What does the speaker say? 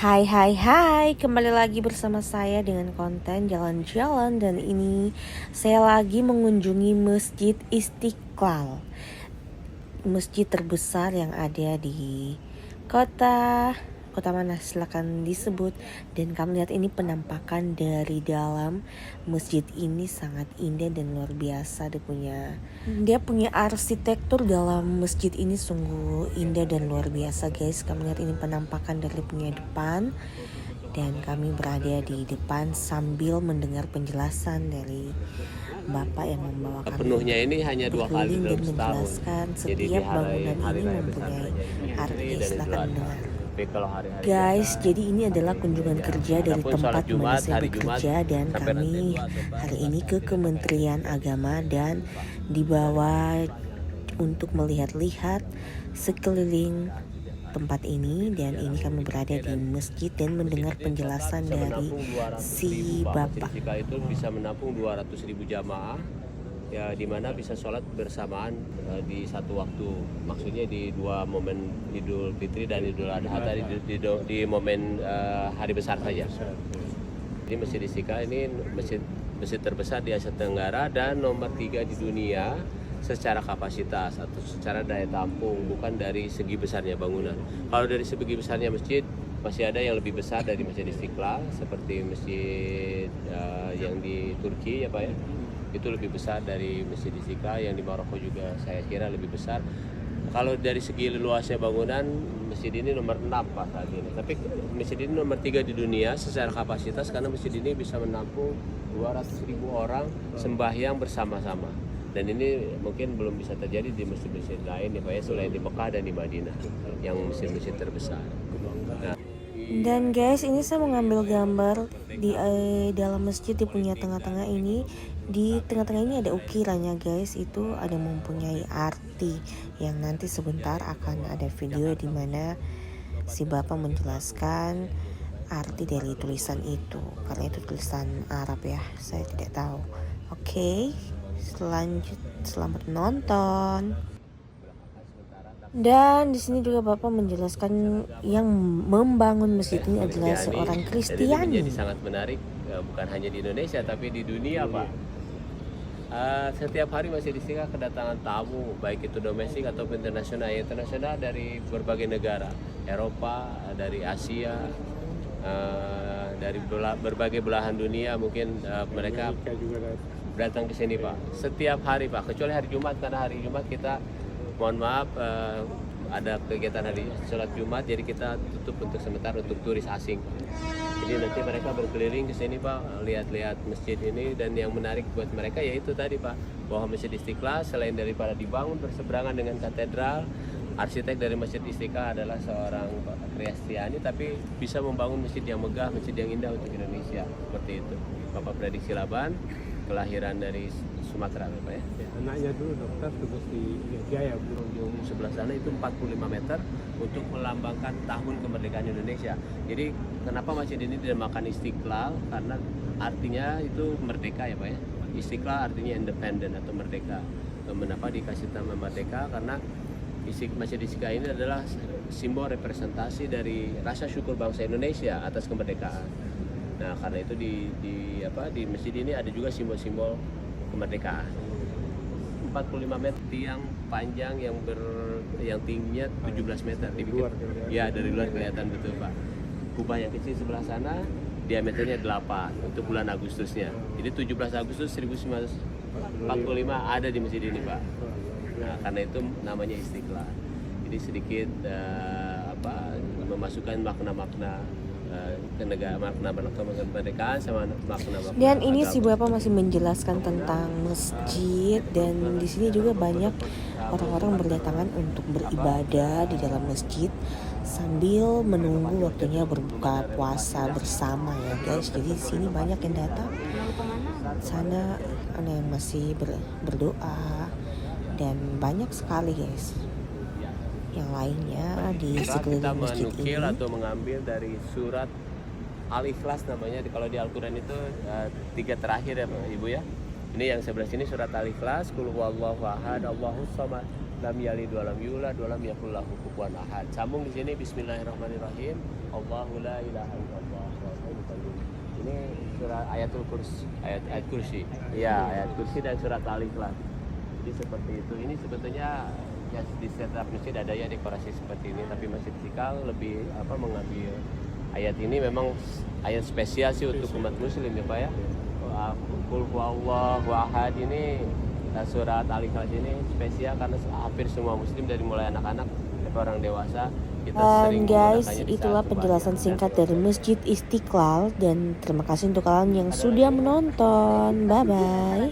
Hai hai hai, kembali lagi bersama saya dengan konten jalan-jalan. Dan ini saya lagi mengunjungi Masjid Istiqlal, masjid terbesar yang ada di kota mana silakan disebut. Dan kamu lihat ini penampakan dari dalam masjid ini sangat indah dan luar biasa. Dia punya arsitektur dalam masjid ini sungguh indah dan luar biasa, guys. Kamu lihat ini penampakan dari punya depan, dan kami berada di depan sambil mendengar penjelasan dari Bapak yang membawa kami penuhnya ini hanya 2 kali berkeliling dan dalam setahun. menjelaskan Jadi di setiap bangunan hari ini raya besar mempunyai aja ini arti. dan Idul Silakan Adha. mendengar. Tapi kalau hari-hari Guys, biasa, jadi ini adalah kunjungan kerja dari adapun tempat sholat mana Jumat, saya hari Jumat, bekerja, dan sampai kami lantai 2 atau 4, hari ini ke Kementerian Agama dan dibawa untuk melihat-lihat sekeliling tempat ini. Dan ini kami berada di masjid dan mendengar penjelasan dari si Bapak. Masjid Istiqlal itu bisa menampung 200.000 jamaah, ya, di mana bisa sholat bersamaan di satu waktu. Maksudnya di dua momen Idul Fitri dan Idul Adha tadi, di momen hari besar saja. Jadi Masjid Istiqlal ini masjid terbesar di Asia Tenggara dan nomor 3 di dunia secara kapasitas atau secara daya tampung, bukan dari segi besarnya bangunan. Kalau dari segi besarnya masjid, masih ada yang lebih besar dari Masjid Istiqlal, seperti masjid yang di Turki ya Pak ya. Itu lebih besar dari Masjid Istiqlal. Yang di Maroko juga saya kira lebih besar. Kalau dari segi luasnya bangunan, masjid ini nomor 6 Pak saat ini. Tapi masjid ini nomor 3 di dunia secara kapasitas, karena masjid ini bisa menampung 200.000 orang sembahyang bersama-sama. Dan ini mungkin belum bisa terjadi di masjid-masjid lain ya Pak ya, selain di Mekah dan di Madinah yang masjid-masjid terbesar. Nah, Dan guys, ini saya mengambil gambar di dalam masjid. Di punya tengah-tengah ini, di tengah-tengah ini ada ukirannya, guys. Itu ada mempunyai arti yang nanti sebentar akan ada video di mana si Bapak menjelaskan arti dari tulisan itu, karena itu tulisan Arab ya, saya tidak tahu. Oke, selamat menonton. Dan di sini juga Bapak menjelaskan yang membangun masjid ini adalah seorang Dan ini Kristiani. menjadi sangat menarik, bukan hanya di Indonesia tapi di dunia Pak. Setiap hari Masjid Istiqlal kedatangan tamu, baik itu domestik ataupun internasional. Internasional dari berbagai negara, Eropa, dari Asia, dari berbagai belahan dunia. Mungkin mereka datang ke sini Pak. Setiap hari Pak, kecuali hari Jumat, karena hari Jumat kita mohon maaf ada kegiatan hari sholat Jumat, jadi kita tutup untuk sementara untuk turis asing. Jadi nanti mereka berkeliling ke sini Pak, lihat-lihat masjid ini. Dan yang menarik buat mereka yaitu tadi Pak, bahwa Masjid Istiqlal selain daripada dibangun berseberangan dengan katedral, arsitek dari Masjid Istiqlal adalah seorang Kristiani, tapi bisa membangun masjid yang megah, masjid yang indah untuk Indonesia. Seperti itu. Bapak Prediksi Laban, kelahiran dari Sumatera Pak ya. Anaknya dulu dokter tugas di Jaya Ujung sebelah sana itu 45 meter untuk melambangkan tahun kemerdekaan Indonesia. Jadi kenapa masjid ini dinamakan Istiqlal? Karena artinya itu merdeka ya Pak ya. Istiqlal artinya independen atau merdeka. Kenapa dikasih nama merdeka? Karena Masjid Istiqlal ini adalah simbol representasi dari rasa syukur bangsa Indonesia atas kemerdekaan. Nah, karena itu di masjid ini ada juga simbol-simbol kemerdekaan. 45 meter tiang panjang yang tingginya 17 meter dibikin. Ya, dari luar kelihatan betul Pak. Kubah yang kecil sebelah sana diameternya 8 untuk bulan Agustusnya. Jadi 17 Agustus 1945 ada di masjid ini Pak. Nah, karena itu namanya Istiqlal. Jadi sedikit memasukkan makna-makna makna kemerdekaan sama makna. Dan ini si Bapak masih menjelaskan tentang masjid. Dan di sini juga banyak orang-orang berdatangan untuk beribadah di dalam masjid sambil menunggu waktunya berbuka puasa bersama ya guys. Jadi di sini banyak yang datang. Sana ada yang masih berdoa dan banyak sekali guys. Yang lainnya di sekeliling masjid ini. Kita menukil atau mengambil dari surat Al-Ikhlas namanya, kalau di Al-Quran itu 3 terakhir ya Ibu ya. Ini yang sebelah sini surat Al-Ikhlas, Qul huwallahu ahad, Allahus samad, lam yalid wa lam yulad wa lam yakul lahu kufuwan ahad. Sambung di sini bismillahirrahmanirrahim. Allahu la ilaha illallah wal hayyul qayyum. Ini surah ayatul kursi, ayat kursi. Ya, ayat kursi dan surat Al-Ikhlas. Jadi seperti itu. Ini sebetulnya ya di setiap masjid ada ya dekorasi seperti ini, tapi Masjid Istiqlal lebih mengambil ayat ini memang ayat spesial sih untuk umat muslim ya Pak ya. Qul huwallahu ahad ini surat Al-Ikhlas ini spesial karena hampir semua muslim dari mulai anak-anak sampai orang dewasa kita sering Guys, menggunakannya di itulah saat penjelasan berbahagia. singkat dari Masjid Istiqlal dan terima kasih untuk kalian yang sudah menonton. Bye bye.